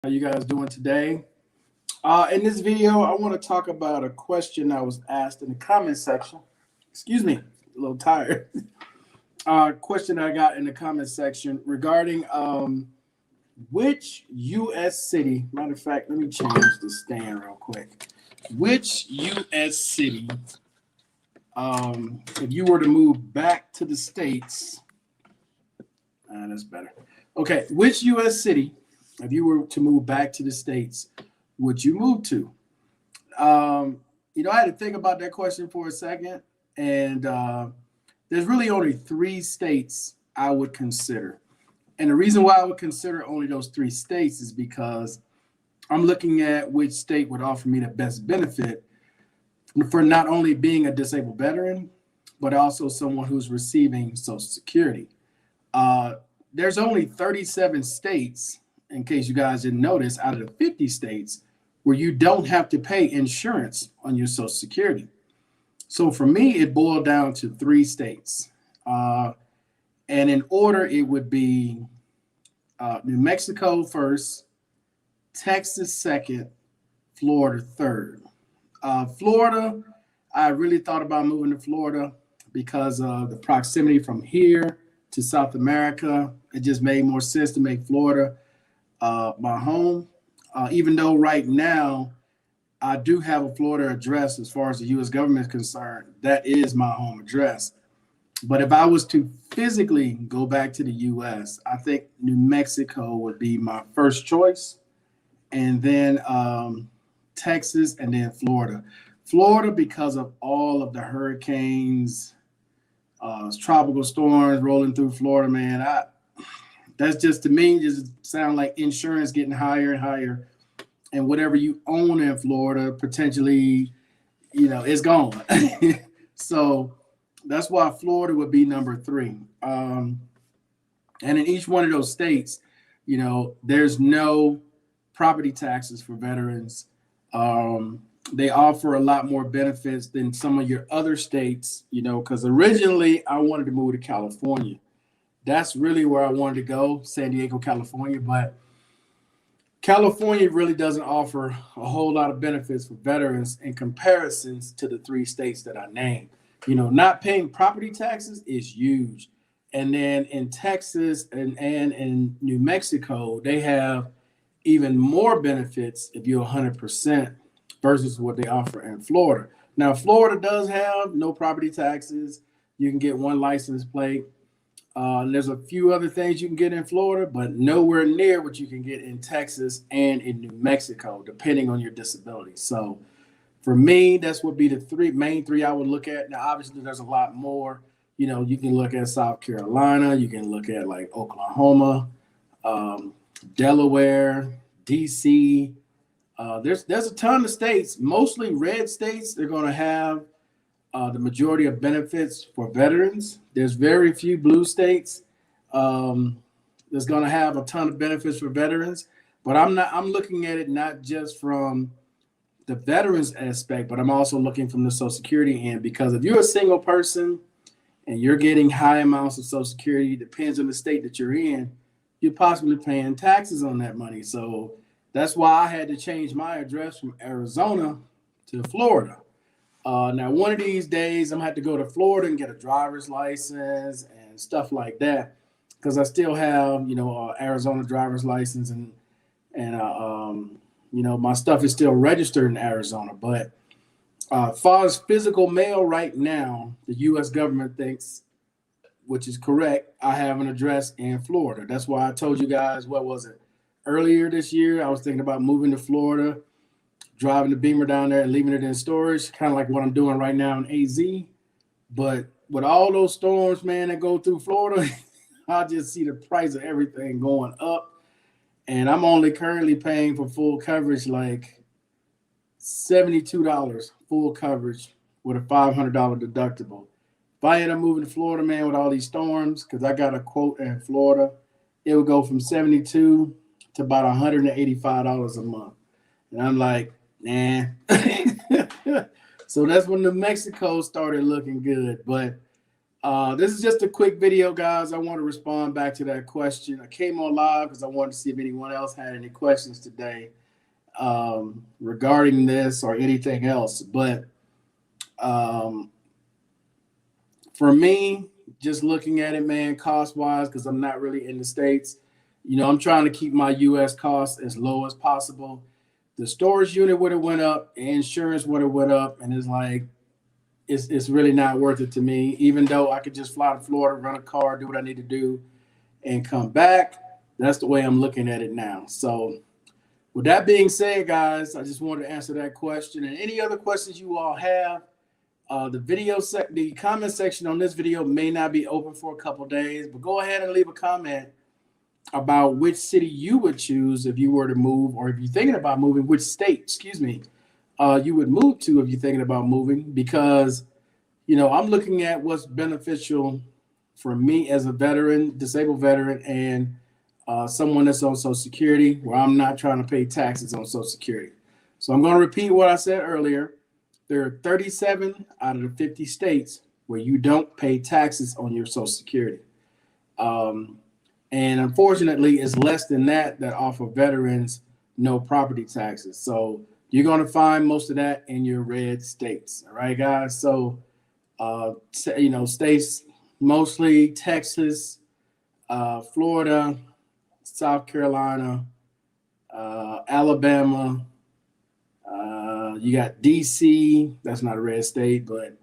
How you guys doing today? In this video, I want to talk about a question I was asked in the comment section. Excuse me, a little tired. Question I got in the comment section regarding which U.S. city. Matter of fact, let me change the stand real quick. Which U.S. city, if you were to move back to the states, that's better. Okay, which U.S. city, if you were to move back to the states, would you move to? I had to think about that question for a second, and there's really only three states I would consider. And the reason why I would consider only those three states is because I'm looking at which state would offer me the best benefit for not only being a disabled veteran, but also someone who's receiving Social Security. There's only 37 states, in case you guys didn't notice, out of the 50 states where you don't have to pay insurance on your Social Security. So for me, it boiled down to three states. And in order, it would be New Mexico first, Texas second, Florida third. Florida, I really thought about moving to Florida because of the proximity from here to South America. It just made more sense to make Florida my home. Even though right now I do have a Florida address as far as the U.S. government is concerned, that is my home address. But if I was to physically go back to the U.S., I think New Mexico would be my first choice, and then Texas, and then Florida. Florida, because of all of the hurricanes, tropical storms rolling through Florida, man. That's just, to me, just sound like insurance getting higher and higher, and whatever you own in Florida potentially, it's gone. So that's why Florida would be number three. And in each one of those states, there's no property taxes for veterans. They offer a lot more benefits than some of your other states, because originally I wanted to move to California. That's really where I wanted to go, San Diego, California. But California really doesn't offer a whole lot of benefits for veterans in comparisons to the three states that I named. Not paying property taxes is huge. And then in Texas and in New Mexico, they have even more benefits if you're 100% versus what they offer in Florida. Now, Florida does have no property taxes. You can get one license plate. There's a few other things you can get in Florida, but nowhere near what you can get in Texas and in New Mexico, depending on your disability. So for me, that's would be the main three I would look at. Now, obviously, there's a lot more. You can look at South Carolina. You can look at like Oklahoma, Delaware, DC. There's a ton of states, mostly red states. They're going to have the majority of benefits for veterans. There's very few blue states that's going to have a ton of benefits for veterans. But I'm looking at it not just from the veterans aspect, but I'm also looking from the Social Security end, because if you're a single person and you're getting high amounts of Social Security, depends on the state that you're in, you're possibly paying taxes on that money. So that's why I had to change my address from Arizona to Florida. Now, one of these days, I'm going to have to go to Florida and get a driver's license and stuff like that, because I still have, Arizona driver's license, and my stuff is still registered in Arizona. But as far as physical mail right now, the U.S. government thinks, which is correct, I have an address in Florida. That's why I told you guys, what was it? Earlier this year, I was thinking about moving to Florida, driving the Beamer down there and leaving it in storage, kind of like what I'm doing right now in AZ. But with all those storms, man, that go through Florida, I just see the price of everything going up. And I'm only currently paying for full coverage like $72 full coverage with a $500 deductible. If I end up moving to Florida, man, with all these storms, because I got a quote in Florida, it would go from $72 to about $185 a month. And I'm like, nah. So that's when New Mexico started looking good. But This is just a quick video, guys. I want to respond back to that question. I came on live because I wanted to see if anyone else had any questions today regarding this or anything else. But for me, just looking at it, man, cost-wise, because I'm not really in the States, I'm trying to keep my U.S. costs as low as possible. The storage unit would have went up, the insurance would have went up, and it's like, it's really not worth it to me, even though I could just fly to Florida, rent a car, do what I need to do, and come back. That's the way I'm looking at it now. So with that being said, guys, I just wanted to answer that question. And any other questions you all have, the comment section on this video may not be open for a couple days, but go ahead and leave a comment about which city you would choose if you were to move, or if you're thinking about moving, which state, you would move to if you're thinking about moving, because, I'm looking at what's beneficial for me as a veteran, disabled veteran, and someone that's on Social Security, where I'm not trying to pay taxes on Social Security. So I'm going to repeat what I said earlier. There are 37 out of the 50 states where you don't pay taxes on your Social Security. And unfortunately, it's less than that offer veterans no property taxes. So you're going to find most of that in your red states. All right, guys. So, states mostly Texas, Florida, South Carolina, Alabama. You got DC. That's not a red state, but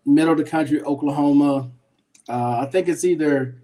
middle of the country, Oklahoma. I think it's either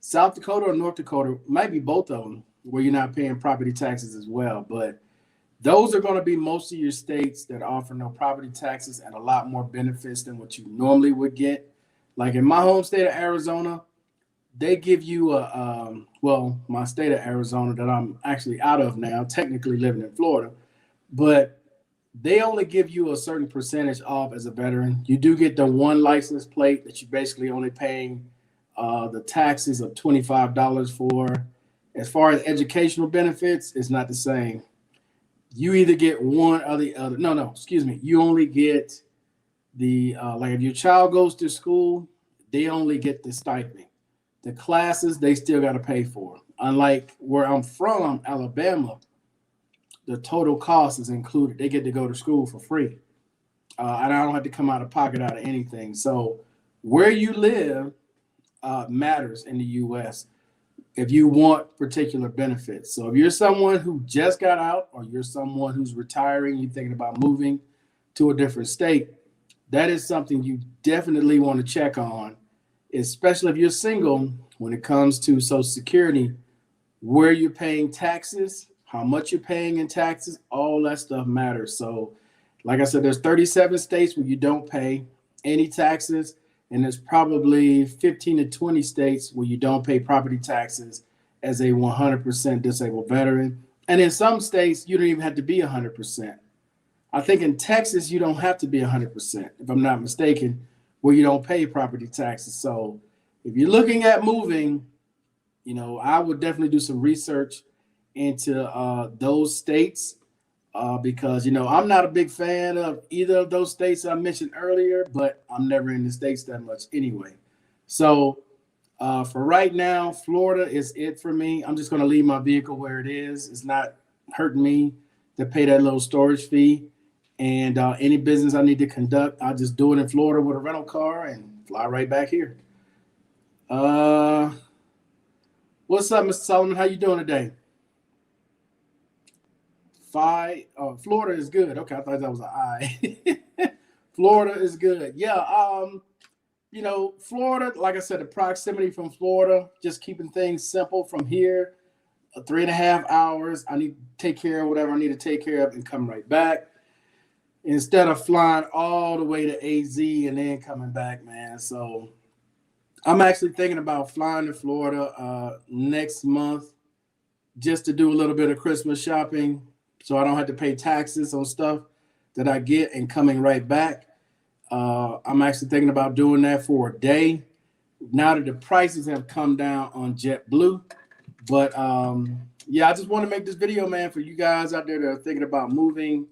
South Dakota or North Dakota. Might be both of them where you're not paying property taxes as well. But those are going to be most of your states that offer no property taxes and a lot more benefits than what you normally would get. Like in my home state of Arizona, they give you my state of Arizona that I'm actually out of now, technically living in Florida, but they only give you a certain percentage off as a veteran. You do get the one license plate that you basically only paying the taxes of $25 for. As far as educational benefits, it's not the same. You either get one or the other. You only get the, like if your child goes to school, they only get the stipend. The classes, they still got to pay for. Unlike where I'm from, Alabama, the total cost is included. They get to go to school for free. And I don't have to come out of pocket out of anything. So where you live matters in the U.S. if you want particular benefits. So if you're someone who just got out, or you're someone who's retiring, you're thinking about moving to a different state, that is something you definitely want to check on, especially if you're single, when it comes to Social Security, where you're paying taxes, how much you're paying in taxes, all that stuff matters. So like I said, there's 37 states where you don't pay any taxes, and there's probably 15 to 20 states where you don't pay property taxes as a 100% disabled veteran. And in some states, you don't even have to be 100%. I think in Texas, you don't have to be 100%, if I'm not mistaken, where you don't pay property taxes. So if you're looking at moving, I would definitely do some research into those states because, I'm not a big fan of either of those states I mentioned earlier, but I'm never in the States that much anyway. So for right now, Florida is it for me. I'm just going to leave my vehicle where it is. It's not hurting me to pay that little storage fee. And any business I need to conduct, I'll just do it in Florida with a rental car and fly right back here. What's up, Mr. Solomon? How you doing today? Florida is good. Okay, I thought that was an I. Florida is good. Yeah. Florida, like I said, the proximity from Florida, just keeping things simple from here, 3.5 hours. I need to take care of whatever I need to take care of and come right back, instead of flying all the way to AZ and then coming back, man. So I'm actually thinking about flying to Florida next month just to do a little bit of Christmas shopping, so I don't have to pay taxes on stuff that I get and coming right back. I'm actually thinking about doing that for a day now that the prices have come down on JetBlue. But I just want to make this video, man, for you guys out there that are thinking about moving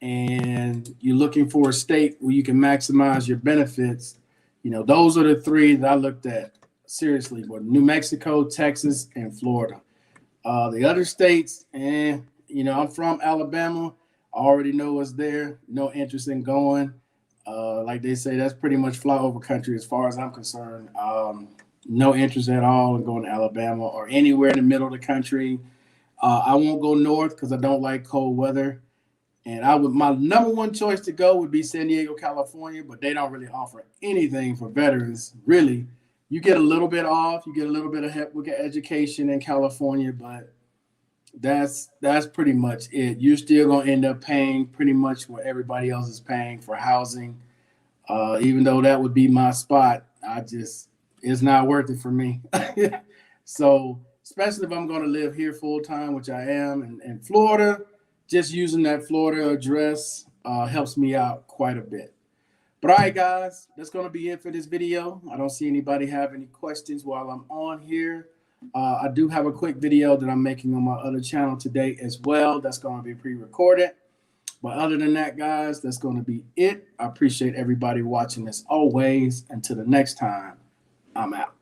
and you're looking for a state where you can maximize your benefits. Those are the three that I looked at seriously. But New Mexico, Texas, and Florida. The other states, I'm from Alabama. I already know what's there. No interest in going. Like they say, that's pretty much flyover country as far as I'm concerned. No interest at all in going to Alabama or anywhere in the middle of the country. I won't go north because I don't like cold weather. And my number one choice to go would be San Diego, California, but they don't really offer anything for veterans. Really, you get a little bit off, you get a little bit of help with education in California, but that's pretty much it. You're still gonna end up paying pretty much what everybody else is paying for housing. Even though that would be my spot, it's not worth it for me. So, especially if I'm going to live here full time, which I am in Florida, just using that Florida address helps me out quite a bit. But all right, guys, that's going to be it for this video. I don't see anybody have any questions while I'm on here. I do have a quick video that I'm making on my other channel today as well. That's going to be pre-recorded. But other than that, guys, that's going to be it. I appreciate everybody watching as always. Until the next time, I'm out.